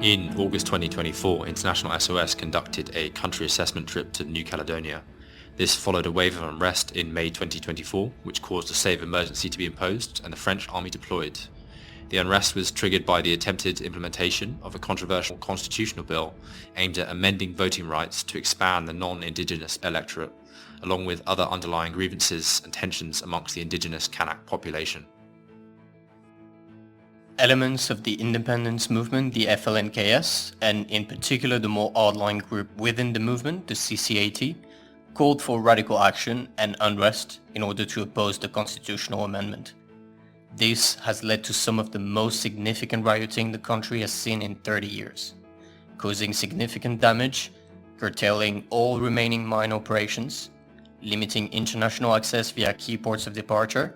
In August 2024, International SOS conducted a country assessment trip to New Caledonia. This followed a wave of unrest in May 2024, which caused a state of emergency to be imposed and the French army deployed. The unrest was triggered by the attempted implementation of a controversial constitutional bill aimed at amending voting rights to expand the non-indigenous electorate, along with other underlying grievances and tensions amongst the indigenous Kanak population. Elements of the independence movement, the FLNKS, and in particular the more hardline group within the movement, the CCAT, called for radical action and unrest in order to oppose the constitutional amendment. This has led to some of the most significant rioting the country has seen in 30 years, causing significant damage, curtailing all remaining mine operations, limiting international access via key ports of departure,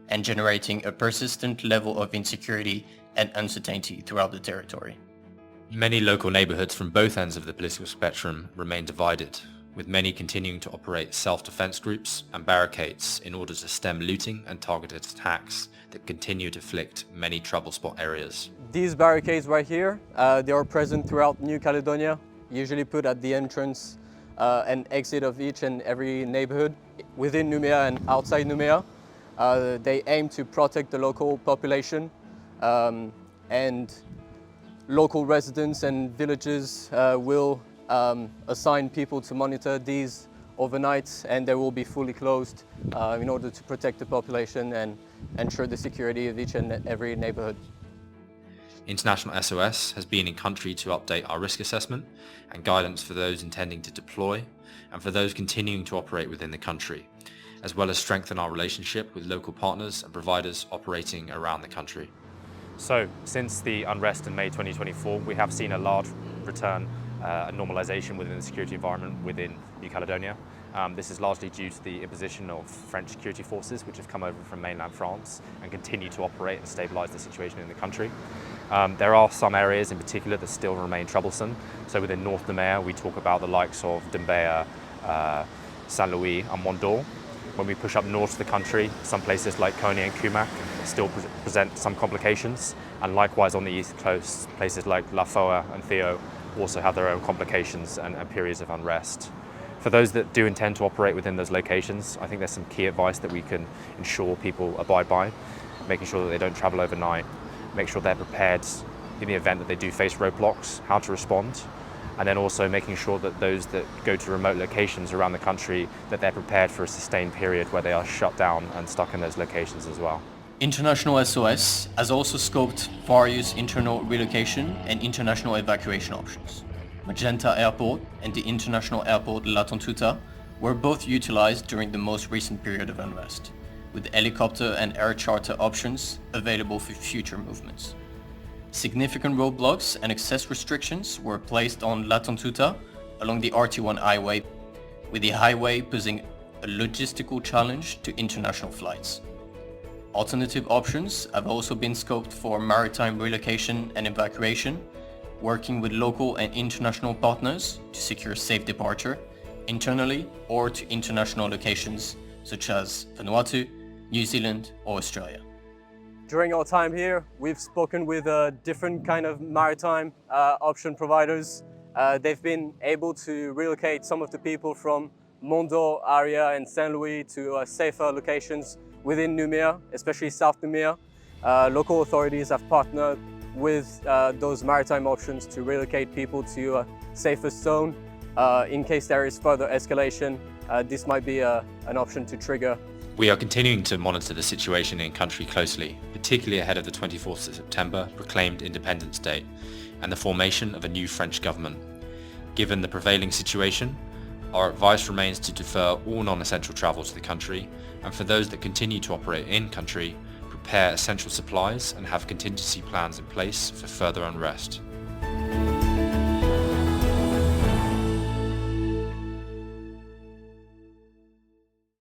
and generating a persistent level of insecurity and uncertainty throughout the territory. Many local neighbourhoods from both ends of the political spectrum remain divided, with many continuing to operate self-defence groups and barricades in order to stem looting and targeted attacks that continue to afflict many trouble spot areas. These barricades right here, they are present throughout New Caledonia, usually put at the entrance and exit of each and every neighbourhood within Noumea and outside Noumea. They aim to protect the local population and local residents and villages will assign people to monitor these overnight, and they will be fully closed in order to protect the population and ensure the security of each and every neighbourhood. International SOS has been in country to update our risk assessment and guidance for those intending to deploy and for those continuing to operate within the country, as well as strengthen our relationship with local partners and providers operating around the country. So, since the unrest in May 2024, we have seen a large return and normalisation within the security environment within New Caledonia. This is largely due to the imposition of French security forces which have come over from mainland France and continue to operate and stabilise the situation in the country. There are some areas in particular that still remain troublesome. So within North Noumea we talk about the likes of Dimbea, Saint Louis and Mondor. When we push up north to the country, some places like Coney and Kumak still present some complications, and likewise on the east coast, places like La Foa and Theo also have their own complications and periods of unrest. For those that do intend to operate within those locations, I think there's some key advice that we can ensure people abide by, making sure that they don't travel overnight, make sure they're prepared in the event that they do face roadblocks, how to respond, and then also making sure that those that go to remote locations around the country, that they're prepared for a sustained period where they are shut down and stuck in those locations as well. International SOS has also scoped various internal relocation and international evacuation options. Magenta Airport and the International Airport La Tontuta were both utilized during the most recent period of unrest, with helicopter and air charter options available for future movements. Significant roadblocks and access restrictions were placed on La Tontuta along the RT1 highway, with the highway posing a logistical challenge to international flights. Alternative options have also been scoped for maritime relocation and evacuation, working with local and international partners to secure safe departure, internally or to international locations such as Vanuatu, New Zealand or Australia. During our time here, we've spoken with different kind of maritime option providers. They've been able to relocate some of the people from Mondor area and Saint Louis to safer locations within Noumea, especially South Noumea. Local authorities have partnered with those maritime options to relocate people to a safer zone. In case there is further escalation, this might be an option to trigger. We are continuing to monitor the situation in country closely, particularly ahead of the 24th of September proclaimed Independence Day and the formation of a new French government. Given the prevailing situation, our advice remains to defer all non-essential travel to the country, and for those that continue to operate in country, prepare essential supplies and have contingency plans in place for further unrest.